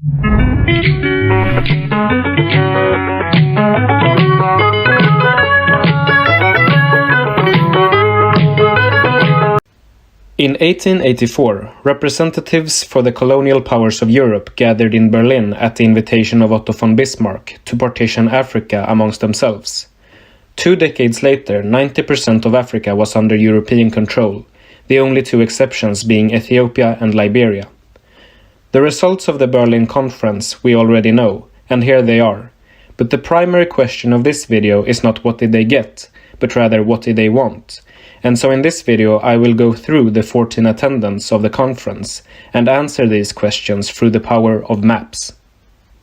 In 1884, representatives for the colonial powers of Europe gathered in Berlin at the invitation of Otto von Bismarck to partition Africa amongst themselves. 2 decades later, 90% of Africa was under European control, the only 2 exceptions being Ethiopia and Liberia. The results of the Berlin Conference we already know, and here they are. But the primary question of this video is not what did they get, but rather what did they want. And so in this video I will go through the 14 attendants of the conference and answer these questions through the power of maps.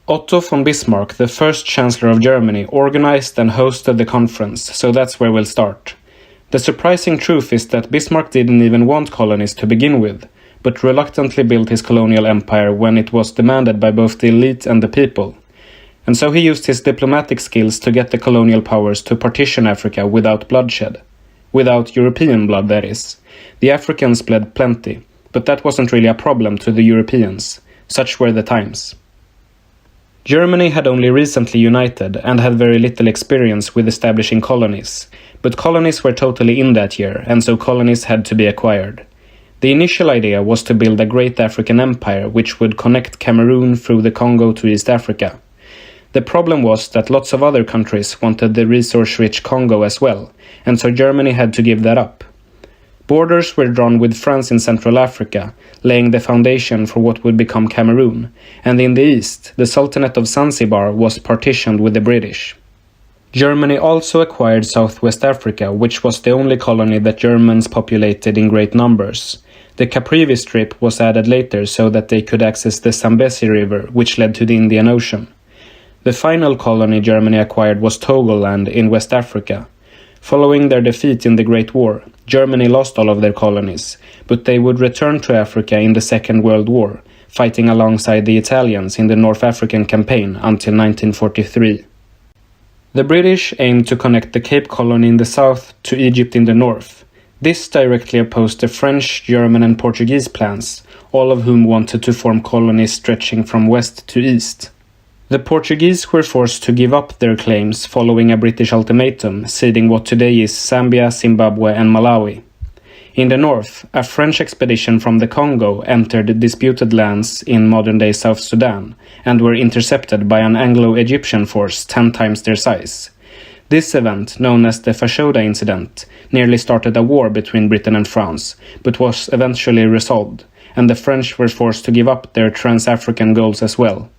Otto von Bismarck, the first Chancellor of Germany, organized and hosted the conference, so that's where we'll start. The surprising truth is that Bismarck didn't even want colonies to begin with, but reluctantly built his colonial empire when it was demanded by both the elite and the people. And so he used his diplomatic skills to get the colonial powers to partition Africa without bloodshed. Without European blood, that is. The Africans bled plenty, but that wasn't really a problem to the Europeans. Such were the times. Germany had only recently united and had very little experience with establishing colonies, but colonies were totally in that year, and so colonies had to be acquired. The initial idea was to build a great African empire which would connect Cameroon through the Congo to East Africa. The problem was that lots of other countries wanted the resource-rich Congo as well, and so Germany had to give that up. Borders were drawn with France in Central Africa, laying the foundation for what would become Cameroon, and in the east, the Sultanate of Zanzibar was partitioned with the British. Germany also acquired Southwest Africa, which was the only colony that Germans populated in great numbers. The Caprivi Strip was added later so that they could access the Zambezi River, which led to the Indian Ocean. The final colony Germany acquired was Togoland in West Africa. Following their defeat in the Great War, Germany lost all of their colonies, but they would return to Africa in the Second World War, fighting alongside the Italians in the North African campaign until 1943. The British aimed to connect the Cape Colony in the south to Egypt in the north. This directly opposed the French, German and Portuguese plans, all of whom wanted to form colonies stretching from west to east. The Portuguese were forced to give up their claims following a British ultimatum, ceding what today is Zambia, Zimbabwe and Malawi. In the north, a French expedition from the Congo entered disputed lands in modern-day South Sudan and were intercepted by an Anglo-Egyptian force 10 times their size. This event, known as the Fashoda Incident, nearly started a war between Britain and France, but was eventually resolved, and the French were forced to give up their trans-African goals as well.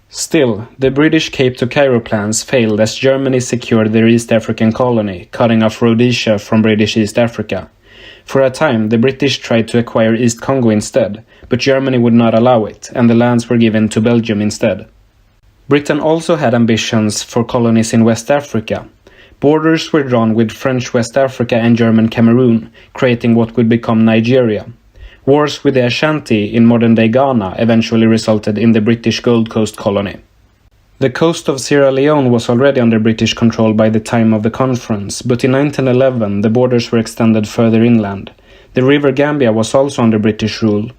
Still, the British Cape to Cairo plans failed as Germany secured their East African colony, cutting off Rhodesia from British East Africa. For a time, the British tried to acquire East Congo instead, but Germany would not allow it, and the lands were given to Belgium instead. Britain also had ambitions for colonies in West Africa. Borders were drawn with French West Africa and German Cameroon, creating what would become Nigeria. Wars with the Ashanti in modern-day Ghana eventually resulted in the British Gold Coast colony. The coast of Sierra Leone was already under British control by the time of the conference, but in 1911 the borders were extended further inland. The River Gambia was also under British rule,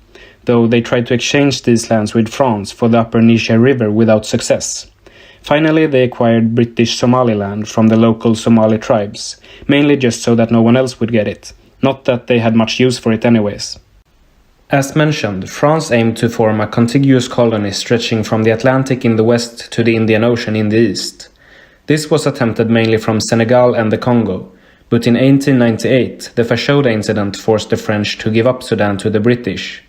though they tried to exchange these lands with France for the upper Niger River without success. Finally, they acquired British Somaliland from the local Somali tribes, mainly just so that no one else would get it, not that they had much use for it anyways. As mentioned, France aimed to form a contiguous colony stretching from the Atlantic in the west to the Indian Ocean in the east. This was attempted mainly from Senegal and the Congo, but in 1898 the Fashoda Incident forced the French to give up Sudan to the British.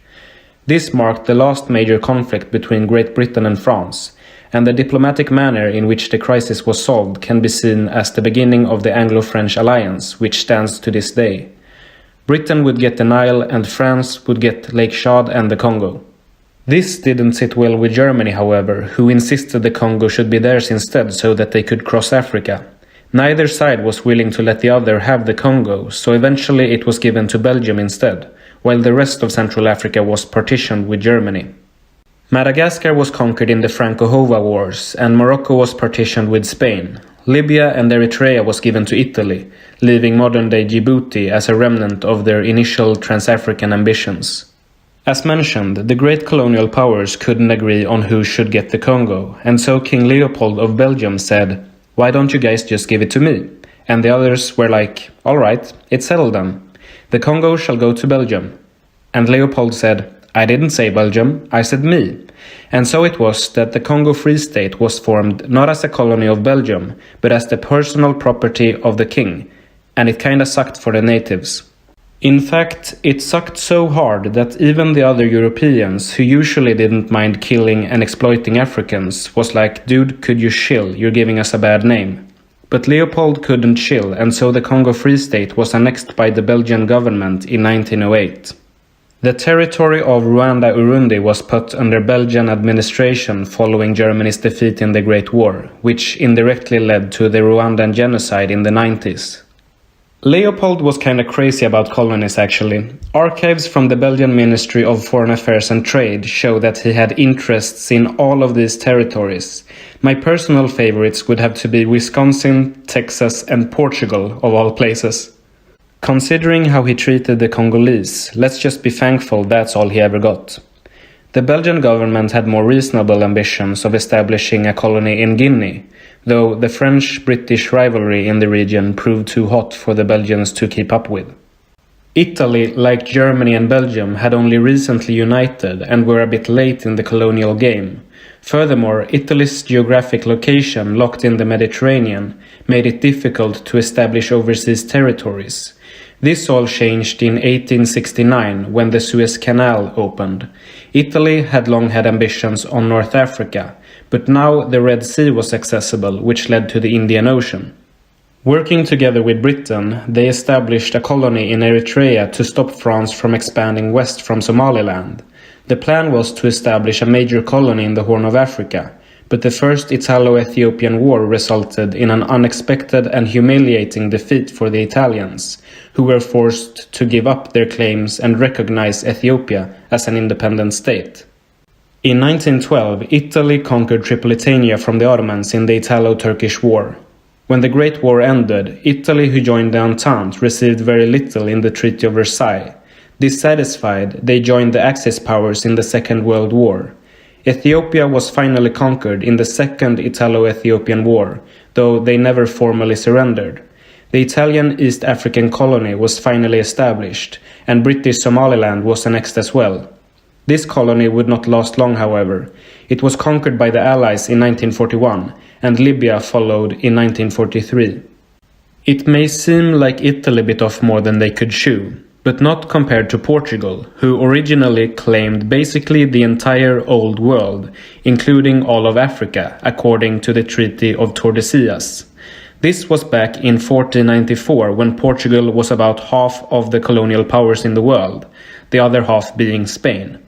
This marked the last major conflict between Great Britain and France, and the diplomatic manner in which the crisis was solved can be seen as the beginning of the Anglo-French alliance, which stands to this day. Britain would get the Nile and France would get Lake Chad and the Congo. This didn't sit well with Germany, however, who insisted the Congo should be theirs instead so that they could cross Africa. Neither side was willing to let the other have the Congo, so eventually it was given to Belgium instead, while the rest of Central Africa was partitioned with Germany. Madagascar was conquered in the Franco-Hova Wars, and Morocco was partitioned with Spain. Libya and Eritrea was given to Italy, leaving modern-day Djibouti as a remnant of their initial trans-African ambitions. As mentioned, the great colonial powers couldn't agree on who should get the Congo, and so King Leopold of Belgium said, "Why don't you guys just give it to me?" And the others were like, "All right, it's settled then. The Congo shall go to Belgium." And Leopold said, "I didn't say Belgium, I said me." And so it was that the Congo Free State was formed not as a colony of Belgium, but as the personal property of the king, and it kinda sucked for the natives. In fact, it sucked so hard that even the other Europeans, who usually didn't mind killing and exploiting Africans, was like, "Dude, could you chill? You're giving us a bad name." But Leopold couldn't chill, and so the Congo Free State was annexed by the Belgian government in 1908. The territory of Rwanda-Urundi was put under Belgian administration following Germany's defeat in the Great War, which indirectly led to the Rwandan genocide in the 90s. Leopold was kinda crazy about colonies actually. Archives from the Belgian Ministry of Foreign Affairs and Trade show that he had interests in all of these territories. My personal favorites would have to be Wisconsin, Texas, and Portugal, of all places. Considering how he treated the Congolese, let's just be thankful that's all he ever got. The Belgian government had more reasonable ambitions of establishing a colony in Guinea, though the French-British rivalry in the region proved too hot for the Belgians to keep up with. Italy, like Germany and Belgium, had only recently united and were a bit late in the colonial game. Furthermore, Italy's geographic location, locked in the Mediterranean, made it difficult to establish overseas territories. This all changed in 1869 when the Suez Canal opened. Italy had long had ambitions on North Africa, but now the Red Sea was accessible, which led to the Indian Ocean. Working together with Britain, they established a colony in Eritrea to stop France from expanding west from Somaliland. The plan was to establish a major colony in the Horn of Africa, but the First Italo-Ethiopian War resulted in an unexpected and humiliating defeat for the Italians, who were forced to give up their claims and recognize Ethiopia as an independent state. In 1912, Italy conquered Tripolitania from the Ottomans in the Italo-Turkish War. When the Great War ended, Italy, who joined the Entente, received very little in the Treaty of Versailles. Dissatisfied, they joined the Axis powers in the Second World War. Ethiopia was finally conquered in the Second Italo-Ethiopian War, though they never formally surrendered. The Italian East African colony was finally established, and British Somaliland was annexed as well. This colony would not last long, however. It was conquered by the Allies in 1941, and Libya followed in 1943. It may seem like Italy bit off more than they could chew, but not compared to Portugal, who originally claimed basically the entire Old World, including all of Africa, according to the Treaty of Tordesillas. This was back in 1494, when Portugal was about half of the colonial powers in the world, the other half being Spain.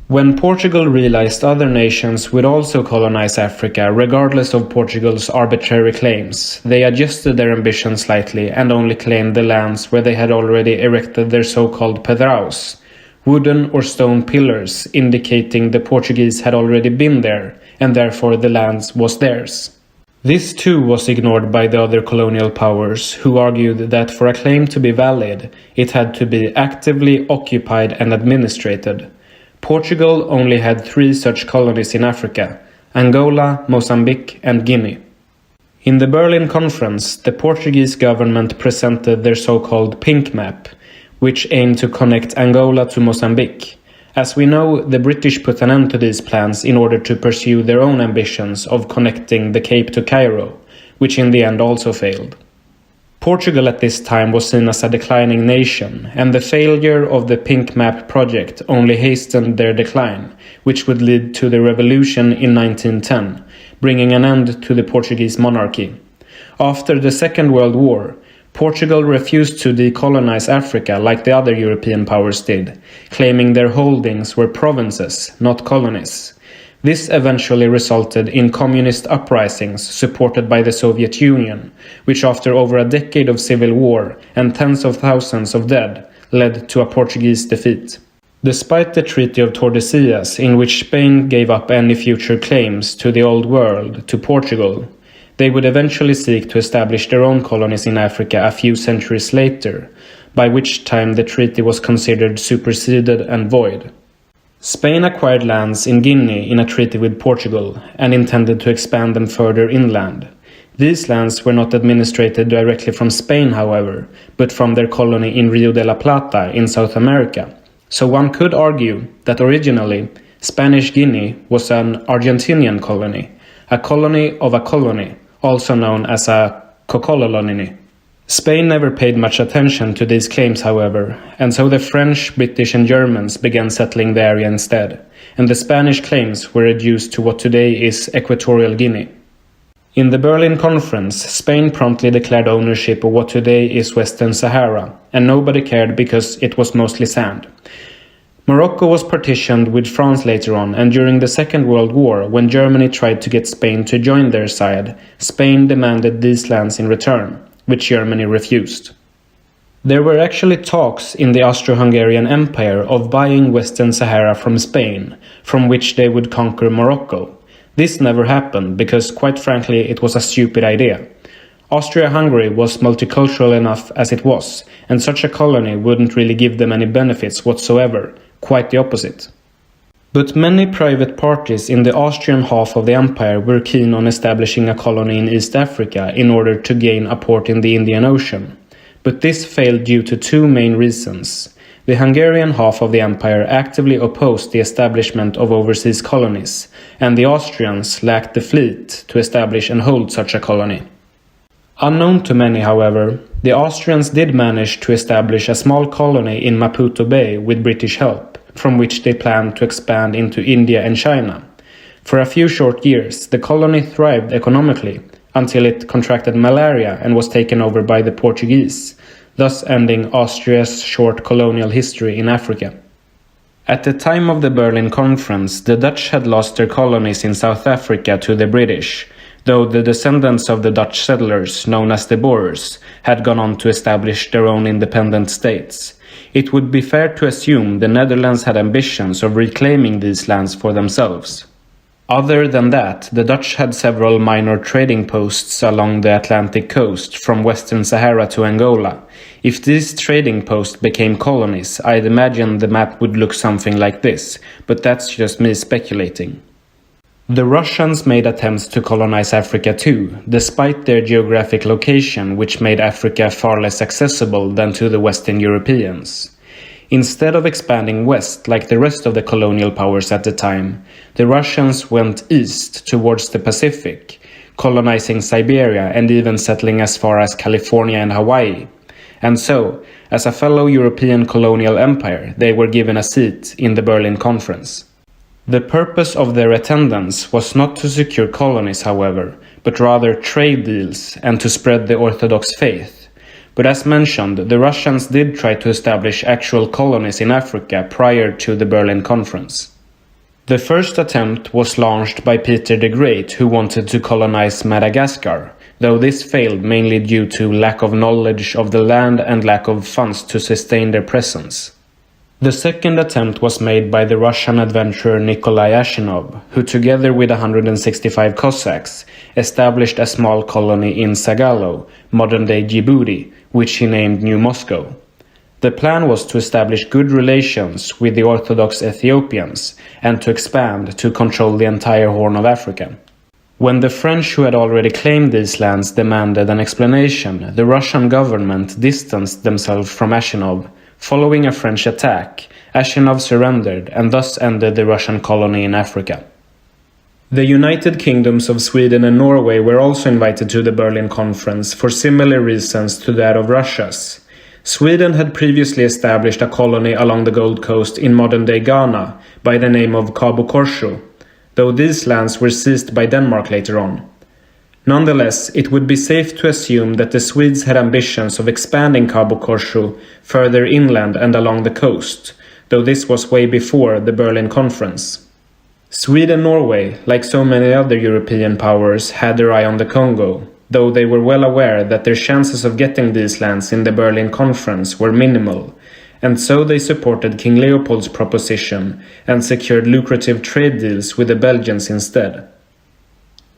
When Portugal realized other nations would also colonize Africa, regardless of Portugal's arbitrary claims, they adjusted their ambition slightly and only claimed the lands where they had already erected their so-called pedraus, wooden or stone pillars indicating the Portuguese had already been there, and therefore the land was theirs. This too was ignored by the other colonial powers, who argued that for a claim to be valid, it had to be actively occupied and administrated. Portugal only had 3 such colonies in Africa: Angola, Mozambique, and Guinea. In the Berlin Conference, the Portuguese government presented their so-called Pink Map, which aimed to connect Angola to Mozambique. As we know, the British put an end to these plans in order to pursue their own ambitions of connecting the Cape to Cairo, which in the end also failed. Portugal at this time was seen as a declining nation, and the failure of the Pink Map project only hastened their decline, which would lead to the revolution in 1910, bringing an end to the Portuguese monarchy. After the Second World War, Portugal refused to decolonize Africa like the other European powers did, claiming their holdings were provinces, not colonies. This eventually resulted in communist uprisings supported by the Soviet Union, which after over a decade of civil war and tens of thousands of dead, led to a Portuguese defeat. Despite the Treaty of Tordesillas, in which Spain gave up any future claims to the Old World to Portugal, they would eventually seek to establish their own colonies in Africa a few centuries later, by which time the treaty was considered superseded and void. Spain acquired lands in Guinea in a treaty with Portugal and intended to expand them further inland. These lands were not administered directly from Spain, however, but from their colony in Rio de la Plata in South America. So one could argue that originally, Spanish Guinea was an Argentinian colony, a colony of a colony, also known as a cocolony. Spain never paid much attention to these claims, however, and so the French, British and Germans began settling the area instead, and the Spanish claims were reduced to what today is Equatorial Guinea. In the Berlin Conference, Spain promptly declared ownership of what today is Western Sahara, and nobody cared because it was mostly sand. Morocco was partitioned with France later on, and during the Second World War, when Germany tried to get Spain to join their side, Spain demanded these lands in return, which Germany refused. There were actually talks in the Austro-Hungarian Empire of buying Western Sahara from Spain, from which they would conquer Morocco. This never happened because, quite frankly, it was a stupid idea. Austria-Hungary was multicultural enough as it was, and such a colony wouldn't really give them any benefits whatsoever, quite the opposite. But many private parties in the Austrian half of the empire were keen on establishing a colony in East Africa in order to gain a port in the Indian Ocean. But this failed due to two main reasons. The Hungarian half of the empire actively opposed the establishment of overseas colonies, and the Austrians lacked the fleet to establish and hold such a colony. Unknown to many, however, the Austrians did manage to establish a small colony in Maputo Bay with British help, from which they planned to expand into India and China. For a few short years, the colony thrived economically until it contracted malaria and was taken over by the Portuguese, thus ending Austria's short colonial history in Africa. At the time of the Berlin Conference, the Dutch had lost their colonies in South Africa to the British, though the descendants of the Dutch settlers, known as the Boers, had gone on to establish their own independent states. It would be fair to assume the Netherlands had ambitions of reclaiming these lands for themselves. Other than that, the Dutch had several minor trading posts along the Atlantic coast from Western Sahara to Angola. If these trading posts became colonies, I'd imagine the map would look something like this, but that's just me speculating. The Russians made attempts to colonize Africa too, despite their geographic location, which made Africa far less accessible than to the Western Europeans. Instead of expanding west like the rest of the colonial powers at the time, the Russians went east towards the Pacific, colonizing Siberia and even settling as far as California and Hawaii. And so, as a fellow European colonial empire, they were given a seat in the Berlin Conference. The purpose of their attendance was not to secure colonies, however, but rather trade deals and to spread the Orthodox faith. But as mentioned, the Russians did try to establish actual colonies in Africa prior to the Berlin Conference. The first attempt was launched by Peter the Great, who wanted to colonize Madagascar, though this failed mainly due to lack of knowledge of the land and lack of funds to sustain their presence. The second attempt was made by the Russian adventurer Nikolai Ashenov, who together with 165 Cossacks established a small colony in Sagalo, modern-day Djibouti, which he named New Moscow. The plan was to establish good relations with the Orthodox Ethiopians and to expand to control the entire Horn of Africa. When the French, who had already claimed these lands, demanded an explanation, the Russian government distanced themselves from Ashenov. Following a French attack, Ashenov surrendered and thus ended the Russian colony in Africa. The United Kingdoms of Sweden and Norway were also invited to the Berlin Conference for similar reasons to that of Russia's. Sweden had previously established a colony along the Gold Coast in modern-day Ghana by the name of Cabo Corso, though these lands were seized by Denmark later on. Nonetheless, it would be safe to assume that the Swedes had ambitions of expanding Cabo Corso further inland and along the coast, though this was way before the Berlin Conference. Sweden and Norway, like so many other European powers, had their eye on the Congo, though they were well aware that their chances of getting these lands in the Berlin Conference were minimal, and so they supported King Leopold's proposition and secured lucrative trade deals with the Belgians instead.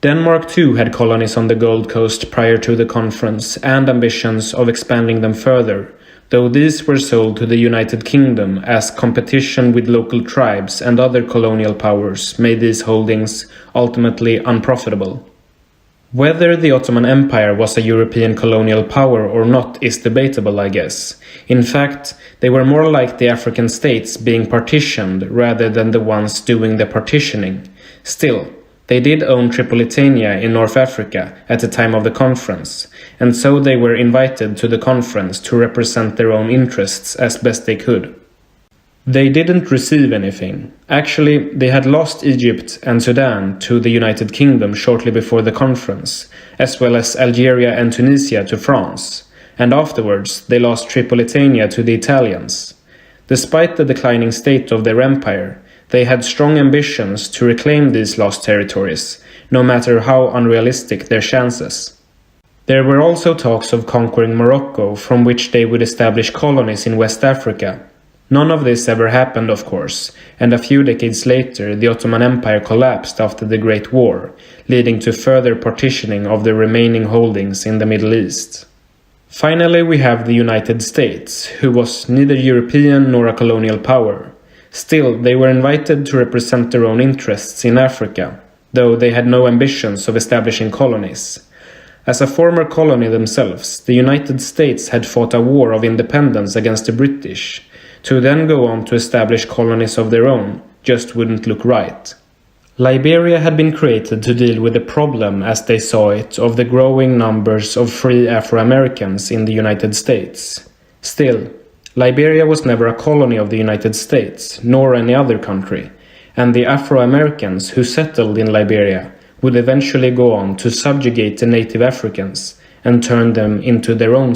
Denmark too had colonies on the Gold Coast prior to the conference and ambitions of expanding them further, though these were sold to the United Kingdom as competition with local tribes and other colonial powers made these holdings ultimately unprofitable. Whether the Ottoman Empire was a European colonial power or not is debatable, I guess. In fact, they were more like the African states being partitioned rather than the ones doing the partitioning. Still, they did own Tripolitania in North Africa at the time of the conference, and so they were invited to the conference to represent their own interests as best they could. They didn't receive anything. Actually, they had lost Egypt and Sudan to the United Kingdom shortly before the conference, as well as Algeria and Tunisia to France, and afterwards they lost Tripolitania to the Italians. Despite the declining state of their empire, they had strong ambitions to reclaim these lost territories, no matter how unrealistic their chances. There were also talks of conquering Morocco, from which they would establish colonies in West Africa. None of this ever happened, of course, and a few decades later the Ottoman Empire collapsed after the Great War, leading to further partitioning of the remaining holdings in the Middle East. Finally, we have the United States, who was neither European nor a colonial power. Still, they were invited to represent their own interests in Africa, though they had no ambitions of establishing colonies. As a former colony themselves, the United States had fought a war of independence against the British. To then go on to establish colonies of their own just wouldn't look right. Liberia had been created to deal with the problem, as they saw it, of the growing numbers of free Afro-Americans in the United States. Still, Liberia was never a colony of the United States, nor any other country, and the Afro-Americans who settled in Liberia would eventually go on to subjugate the native Africans and turn them into their own